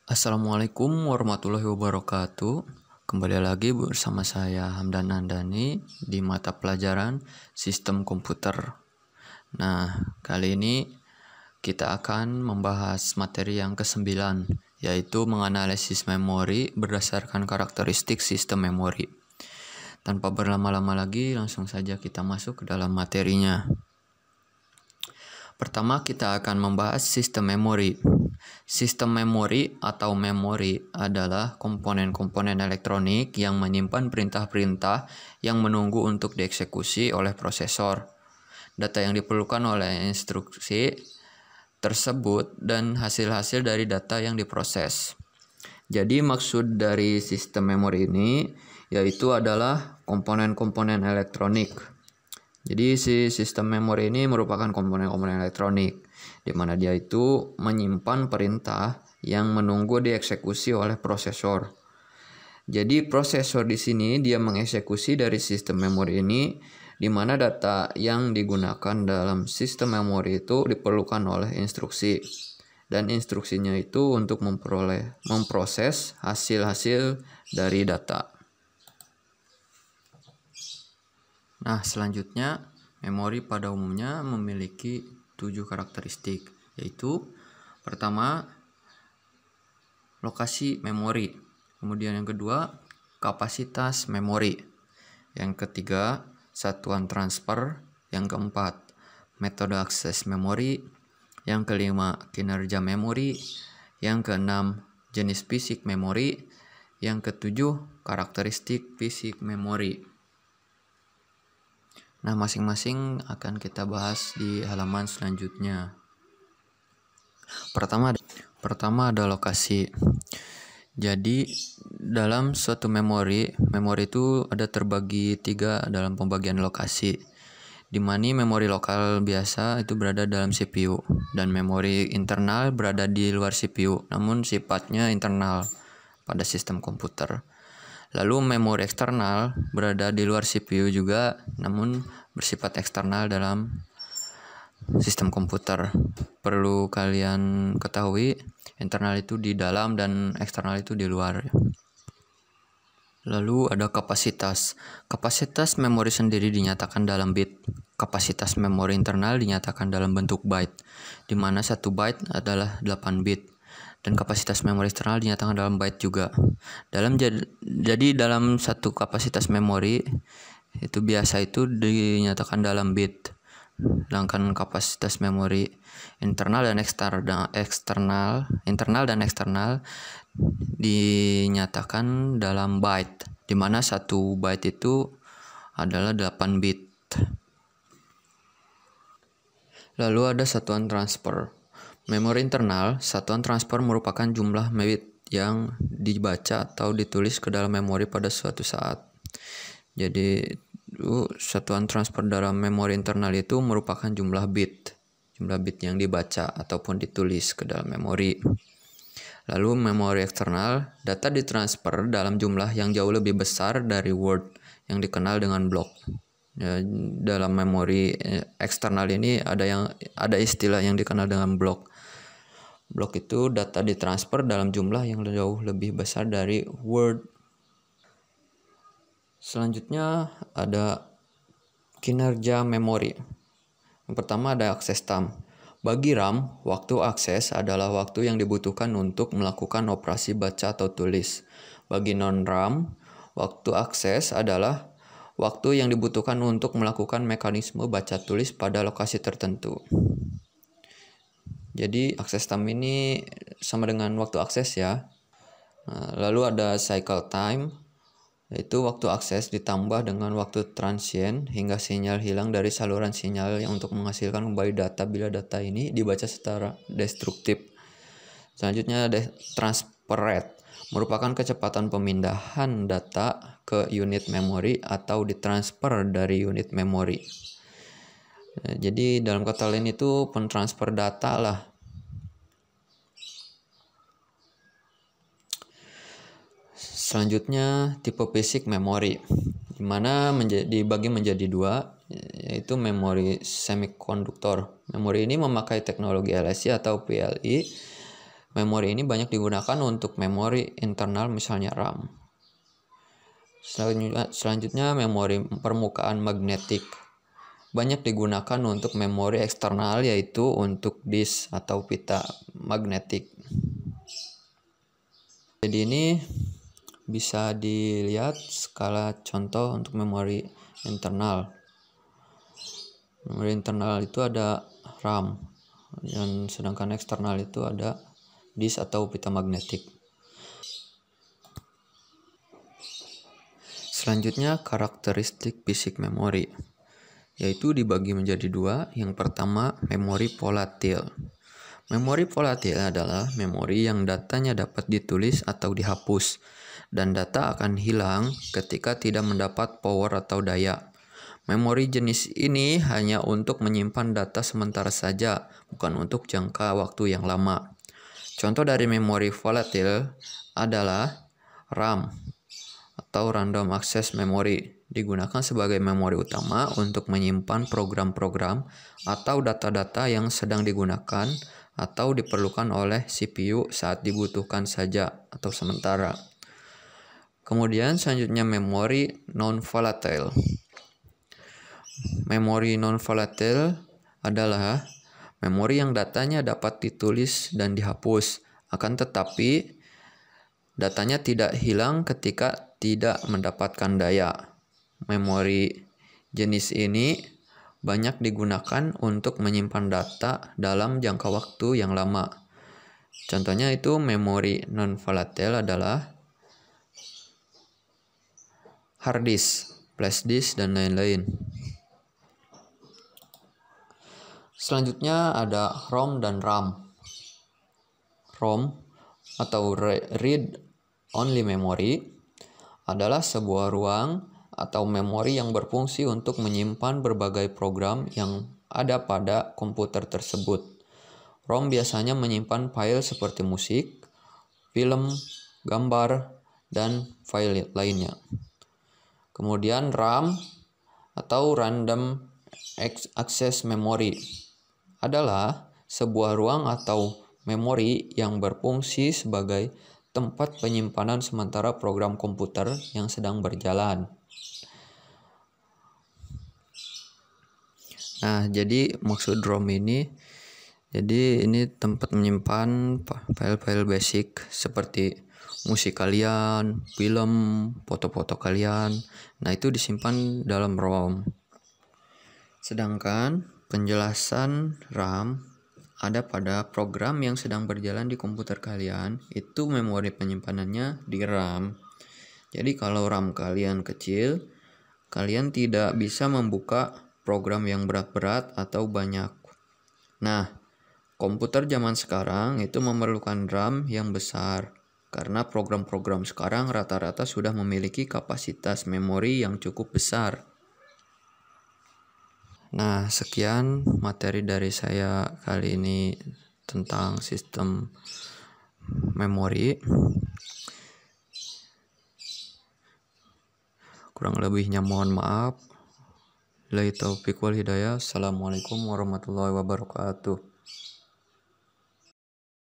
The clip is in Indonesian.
Assalamualaikum warahmatullahi wabarakatuh. Kembali lagi bersama saya Hamdan Andani di mata pelajaran Sistem Komputer. Nah, kali ini kita akan membahas materi yang ke-9, yaitu menganalisis memori berdasarkan karakteristik sistem memori. Tanpa berlama-lama lagi, langsung saja kita masuk ke dalam materinya. Pertama, kita akan membahas sistem memori. Sistem memori atau memori adalah komponen-komponen elektronik yang menyimpan perintah-perintah yang menunggu untuk dieksekusi oleh prosesor. Data yang diperlukan oleh instruksi tersebut dan hasil-hasil dari data yang diproses. Jadi maksud dari sistem memori ini yaitu adalah komponen-komponen elektronik. Jadi si sistem memori ini merupakan komponen-komponen elektronik di mana dia itu menyimpan perintah yang menunggu dieksekusi oleh prosesor. Jadi prosesor di sini dia mengeksekusi dari sistem memori ini di mana data yang digunakan dalam sistem memori itu diperlukan oleh instruksi. Dan instruksinya itu untuk memproses hasil-hasil dari data. Nah, selanjutnya memori pada umumnya memiliki 7 karakteristik, yaitu pertama lokasi memori, kemudian yang kedua kapasitas memori, yang ketiga satuan transfer, yang keempat metode akses memori, yang kelima kinerja memori, yang keenam jenis fisik memori, yang ketujuh karakteristik fisik memori. Nah, masing-masing akan kita bahas di halaman selanjutnya. Pertama ada lokasi. Jadi dalam suatu memori itu ada terbagi 3 dalam pembagian lokasi. Di mana memori lokal biasa itu berada dalam CPU dan memori internal berada di luar CPU, namun sifatnya internal pada sistem komputer. Lalu memori eksternal berada di luar CPU juga, namun bersifat eksternal dalam sistem komputer. Perlu kalian ketahui, internal itu di dalam dan eksternal itu di luar. Lalu ada kapasitas. Kapasitas memori sendiri dinyatakan dalam bit. Kapasitas memori internal dinyatakan dalam bentuk byte, di mana 1 byte adalah 8 bit. Dan kapasitas memori eksternal dinyatakan dalam byte juga. Jadi dalam satu kapasitas memori itu biasa itu dinyatakan dalam bit. Sedangkan kapasitas memori internal dan eksternal dinyatakan dalam byte, di mana 1 byte itu adalah 8 bit. Lalu ada satuan transfer. Memori internal, satuan transfer merupakan jumlah bit yang dibaca atau ditulis ke dalam memori pada suatu saat. Jadi satuan transfer dalam memori internal itu merupakan jumlah bit yang dibaca ataupun ditulis ke dalam memori. Lalu memori eksternal, data ditransfer dalam jumlah yang jauh lebih besar dari word yang dikenal dengan blok. Dalam memori eksternal ini ada istilah yang dikenal dengan blok. Blok itu data ditransfer dalam jumlah yang jauh lebih besar dari word. Selanjutnya ada kinerja memori. Yang pertama ada akses time. Bagi RAM, waktu akses adalah waktu yang dibutuhkan untuk melakukan operasi baca atau tulis. Bagi non-RAM, waktu akses adalah waktu yang dibutuhkan untuk melakukan mekanisme baca tulis pada lokasi tertentu. Jadi akses time ini sama dengan waktu akses ya. Lalu ada cycle time, yaitu waktu akses ditambah dengan waktu transient hingga sinyal hilang dari saluran sinyal yang untuk menghasilkan kembali data bila data ini dibaca secara destruktif. Selanjutnya ada transfer rate, merupakan kecepatan pemindahan data ke unit memori atau ditransfer dari unit memori. Jadi dalam kata lain itu pentransfer data lah. Selanjutnya tipe fisik memori, di mana dibagi menjadi 2, yaitu memori semikonduktor. Memori ini memakai teknologi LSI atau PLI Memori ini banyak digunakan untuk memori internal, misalnya RAM. Selanjutnya memori permukaan magnetik. Banyak digunakan untuk memori eksternal, yaitu untuk disk atau pita magnetik. Jadi ini bisa dilihat skala contoh untuk memori internal. Memori internal itu ada RAM, dan sedangkan eksternal itu ada disk atau pita magnetik. Selanjutnya karakteristik fisik memori, yaitu dibagi menjadi dua. Yang pertama, memori volatil. Memori volatil adalah memori yang datanya dapat ditulis atau dihapus, dan data akan hilang ketika tidak mendapat power atau daya. Memori jenis ini hanya untuk menyimpan data sementara saja, bukan untuk jangka waktu yang lama. Contoh dari memori volatil adalah RAM atau Random Access Memory. Digunakan sebagai memori utama untuk menyimpan program-program atau data-data yang sedang digunakan atau diperlukan oleh CPU saat dibutuhkan saja atau sementara. Kemudian selanjutnya memori non-volatile. Memori non-volatile adalah memori yang datanya dapat ditulis dan dihapus, akan tetapi datanya tidak hilang ketika tidak mendapatkan daya. Memori jenis ini banyak digunakan untuk menyimpan data dalam jangka waktu yang lama. Contohnya itu memori non-volatile adalah hard disk, flash disk, dan lain-lain. Selanjutnya ada ROM dan RAM. ROM atau Read Only Memory adalah sebuah ruang atau memori yang berfungsi untuk menyimpan berbagai program yang ada pada komputer tersebut. ROM biasanya menyimpan file seperti musik, film, gambar, dan file lainnya. Kemudian RAM atau Random Access Memory adalah sebuah ruang atau memori yang berfungsi sebagai tempat penyimpanan sementara program komputer yang sedang berjalan. Nah, jadi maksud ROM ini, jadi ini tempat menyimpan file-file basic seperti musik kalian, film, foto-foto kalian. Nah, itu disimpan dalam ROM. Sedangkan penjelasan RAM ada pada program yang sedang berjalan di komputer kalian, itu memori penyimpanannya di RAM. Jadi kalau RAM kalian kecil, kalian tidak bisa membuka program yang berat-berat atau banyak. Nah, komputer zaman sekarang itu memerlukan RAM yang besar, karena program-program sekarang rata-rata sudah memiliki kapasitas memori yang cukup besar. Nah, sekian materi dari saya kali ini tentang sistem memori. Kurang lebihnya mohon maaf. Billahi taufiq wal hidayah. Assalamualaikum warahmatullahi wabarakatuh.